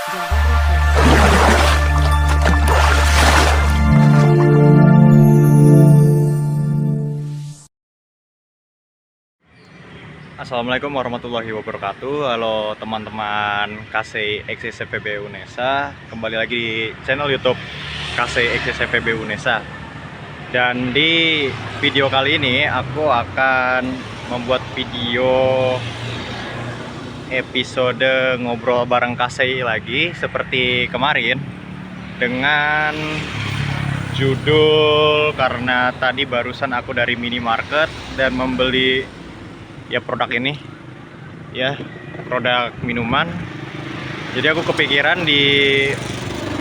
Assalamualaikum warahmatullahi wabarakatuh. Halo teman-teman KC XCFEB UNESA. Kembali lagi di channel YouTube KC XCFEB UNESA. Dan di video kali ini aku akan membuat video episode ngobrol bareng KC lagi seperti kemarin, dengan judul karena tadi barusan aku dari minimarket dan membeli produk ini, produk minuman. Jadi aku kepikiran di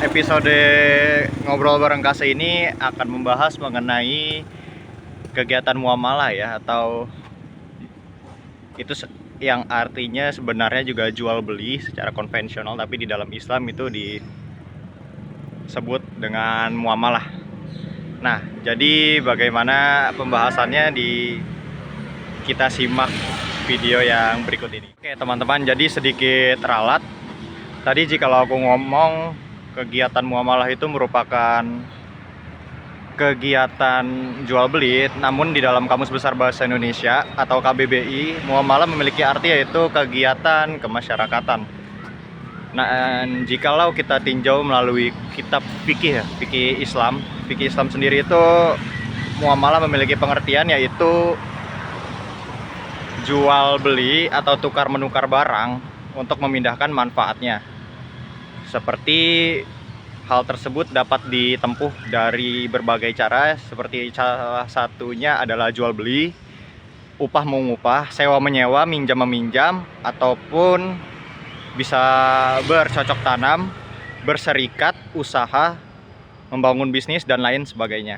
episode ngobrol bareng KC ini akan membahas mengenai kegiatan muamalah atau itu yang artinya sebenarnya juga jual beli secara konvensional, tapi di dalam Islam itu disebut dengan muamalah. Nah, jadi bagaimana pembahasannya kita simak video yang berikut ini. Oke teman-teman, jadi sedikit ralat. Tadi jikalau aku ngomong kegiatan muamalah itu merupakan kegiatan jual beli, namun di dalam Kamus Besar Bahasa Indonesia atau KBBI, muamalah memiliki arti yaitu kegiatan kemasyarakatan. Nah, jikalau kita tinjau melalui kitab fikih Islam sendiri itu, muamalah memiliki pengertian yaitu jual beli atau tukar menukar barang untuk memindahkan manfaatnya. Seperti hal tersebut dapat ditempuh dari berbagai cara, seperti salah satunya adalah jual beli, upah mengupah, sewa menyewa, minjam meminjam, ataupun bisa bercocok tanam, berserikat, usaha, membangun bisnis, dan lain sebagainya.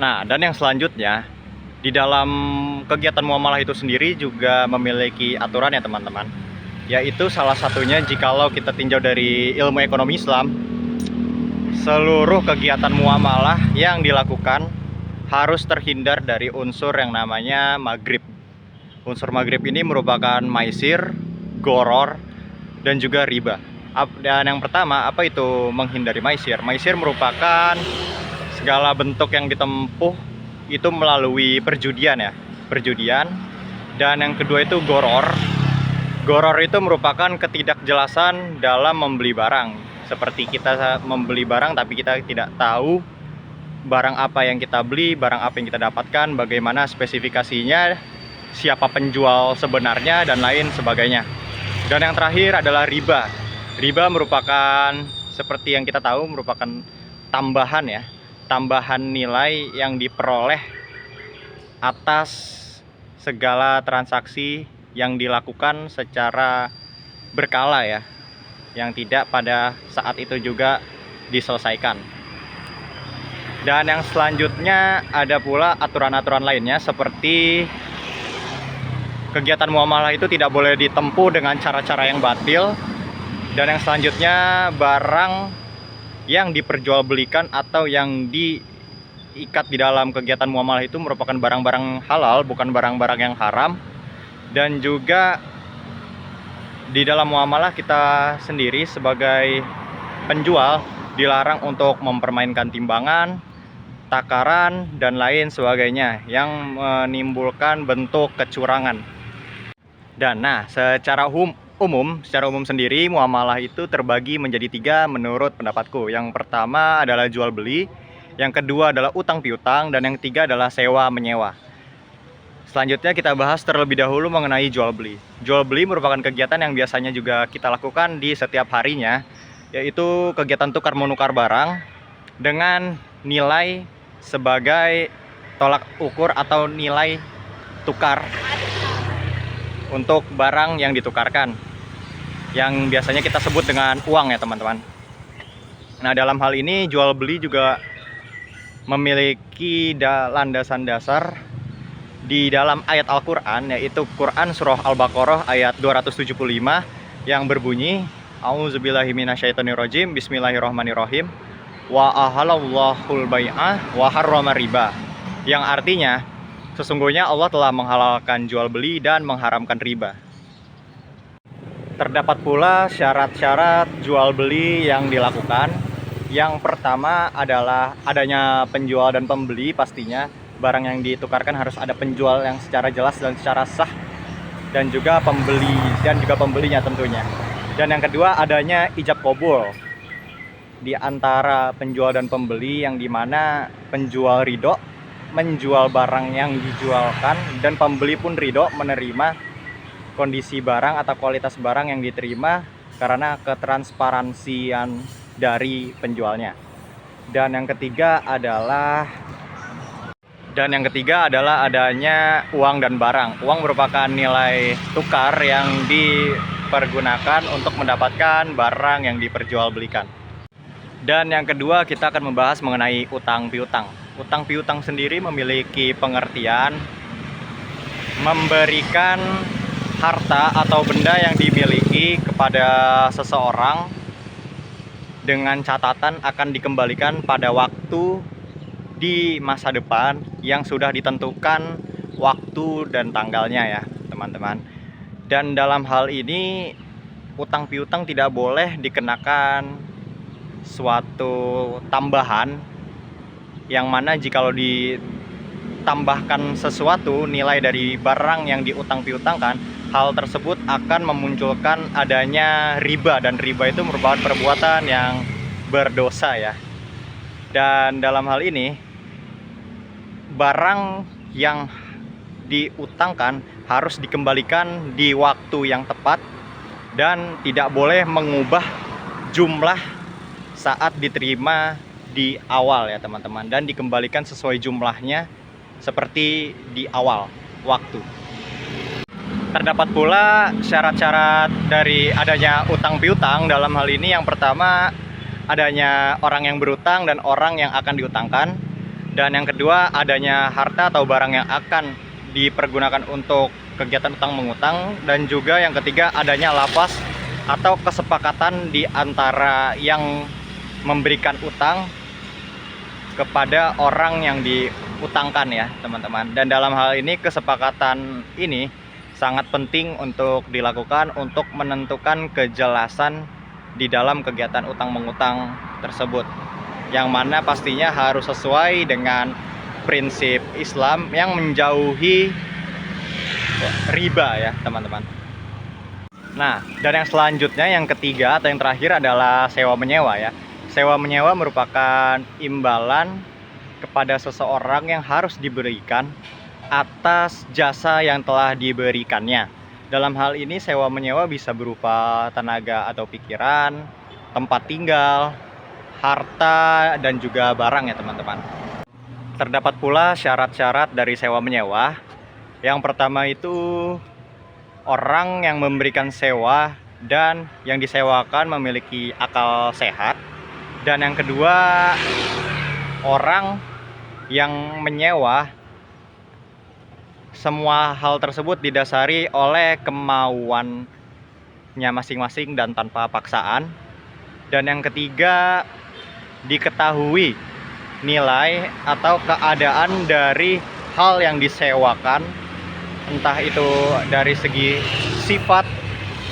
Nah, dan yang selanjutnya, di dalam kegiatan muamalah itu sendiri juga memiliki aturan ya teman-teman. Yaitu salah satunya jikalau kita tinjau dari ilmu ekonomi Islam, seluruh kegiatan muamalah yang dilakukan harus terhindar dari unsur yang namanya maghrib. Unsur maghrib ini merupakan maisir, goror, dan juga riba. Dan yang pertama, apa itu menghindari maisir? Maisir merupakan segala bentuk yang ditempuh itu melalui perjudian. Dan yang kedua itu goror. Goror itu merupakan ketidakjelasan dalam membeli barang. Seperti kita membeli barang tapi kita tidak tahu barang apa yang kita beli, barang apa yang kita dapatkan, bagaimana spesifikasinya, siapa penjual sebenarnya, dan lain sebagainya. Dan yang terakhir adalah riba. Riba merupakan, seperti yang kita tahu, merupakan tambahan nilai yang diperoleh atas segala transaksi yang dilakukan secara berkala yang tidak pada saat itu juga diselesaikan. Dan yang selanjutnya ada pula aturan-aturan lainnya, seperti kegiatan muamalah itu tidak boleh ditempuh dengan cara-cara yang batil. Dan yang selanjutnya, barang yang diperjualbelikan atau yang diikat di dalam kegiatan muamalah itu merupakan barang-barang halal, bukan barang-barang yang haram. Dan juga di dalam muamalah kita sendiri sebagai penjual dilarang untuk mempermainkan timbangan, takaran, dan lain sebagainya yang menimbulkan bentuk kecurangan. Dan secara umum sendiri muamalah itu terbagi menjadi 3 menurut pendapatku. Yang pertama adalah jual beli, yang kedua adalah utang piutang, dan yang ketiga adalah sewa menyewa. Selanjutnya kita bahas terlebih dahulu mengenai jual beli. Jual beli merupakan kegiatan yang biasanya juga kita lakukan di setiap harinya, yaitu kegiatan tukar menukar barang dengan nilai sebagai tolak ukur atau nilai tukar untuk barang yang ditukarkan, yang biasanya kita sebut dengan uang ya teman-teman. Nah, dalam hal ini jual beli juga memiliki landasan dasar di dalam ayat Al-Quran, yaitu Quran Surah Al-Baqarah ayat 275 yang berbunyi, A'udzubillahi minasyaitonirrajim, Bismillahirrahmanirrahim, wa ahalallahul bai'ah wa harrama riba. Yang artinya, sesungguhnya Allah telah menghalalkan jual beli dan mengharamkan riba. Terdapat pula syarat-syarat jual beli yang dilakukan. Yang pertama adalah adanya penjual dan pembeli pastinya. Barang yang ditukarkan harus ada penjual yang secara jelas dan secara sah, dan juga pembeli dan juga pembelinya tentunya. Dan yang kedua adanya ijab kabul di antara penjual dan pembeli, yang dimana penjual ridho menjual barang yang dijualkan dan pembeli pun ridho menerima kondisi barang atau kualitas barang yang diterima karena ketransparansian dari penjualnya. Dan yang ketiga adalah adanya uang dan barang. Uang merupakan nilai tukar yang dipergunakan untuk mendapatkan barang yang diperjualbelikan. Dan yang kedua, kita akan membahas mengenai utang piutang. Utang piutang sendiri memiliki pengertian memberikan harta atau benda yang dimiliki kepada seseorang dengan catatan akan dikembalikan pada waktu di masa depan yang sudah ditentukan waktu dan tanggalnya ya teman-teman. Dan dalam hal ini utang piutang tidak boleh dikenakan suatu tambahan, yang mana jikalau ditambahkan sesuatu nilai dari barang yang diutang piutangkan, hal tersebut akan memunculkan adanya riba, dan riba itu merupakan perbuatan yang berdosa ya. Dan dalam hal ini barang yang diutangkan harus dikembalikan di waktu yang tepat dan tidak boleh mengubah jumlah saat diterima di awal ya teman-teman, dan dikembalikan sesuai jumlahnya seperti di awal waktu. Terdapat pula syarat-syarat dari adanya utang piutang. Dalam hal ini yang pertama adanya orang yang berutang dan orang yang akan diutangkan. Dan yang kedua adanya harta atau barang yang akan dipergunakan untuk kegiatan utang mengutang. Dan juga yang ketiga adanya lafaz atau kesepakatan di antara yang memberikan utang kepada orang yang diutangkan ya teman-teman. Dan dalam hal ini kesepakatan ini sangat penting untuk dilakukan untuk menentukan kejelasan di dalam kegiatan utang mengutang tersebut, yang mana pastinya harus sesuai dengan prinsip Islam yang menjauhi riba ya teman-teman. Nah, dan yang selanjutnya, yang ketiga atau yang terakhir adalah sewa menyewa ya. Sewa menyewa merupakan imbalan kepada seseorang yang harus diberikan atas jasa yang telah diberikannya. Dalam hal ini sewa menyewa bisa berupa tenaga atau pikiran, tempat tinggal, harta, dan juga barang ya teman-teman. Terdapat pula syarat-syarat dari sewa menyewa. Yang pertama itu orang yang memberikan sewa dan yang disewakan memiliki akal sehat. Dan yang kedua, orang yang menyewa, semua hal tersebut didasari oleh kemauannya masing-masing dan tanpa paksaan. Dan yang ketiga, diketahui nilai atau keadaan dari hal yang disewakan, entah itu dari segi sifat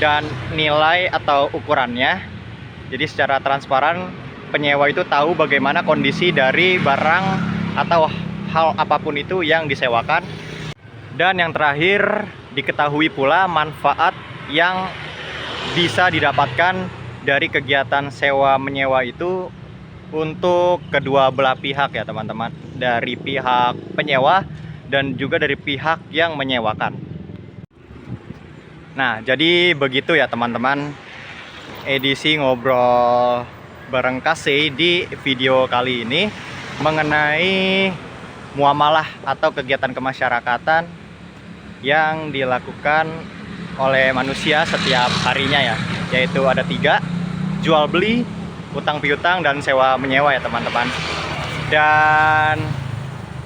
dan nilai atau ukurannya. Jadi secara transparan penyewa itu tahu bagaimana kondisi dari barang atau hal apapun itu yang disewakan. Dan yang terakhir, diketahui pula manfaat yang bisa didapatkan dari kegiatan sewa menyewa itu untuk kedua belah pihak ya teman-teman, dari pihak penyewa dan juga dari pihak yang menyewakan. Nah, jadi begitu ya teman-teman, edisi ngobrol bareng Kasih di video kali ini mengenai muamalah atau kegiatan kemasyarakatan yang dilakukan oleh manusia setiap harinya ya, yaitu ada 3: jual beli, utang piutang, dan sewa menyewa ya teman-teman. Dan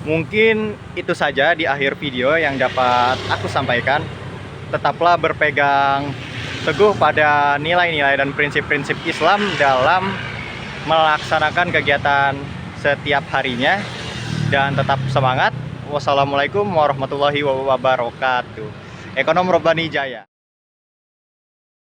mungkin itu saja di akhir video yang dapat aku sampaikan. Tetaplah berpegang teguh pada nilai-nilai dan prinsip-prinsip Islam dalam melaksanakan kegiatan setiap harinya, dan tetap semangat. Wassalamualaikum warahmatullahi wabarakatuh. Ekonom Robbani Jaya.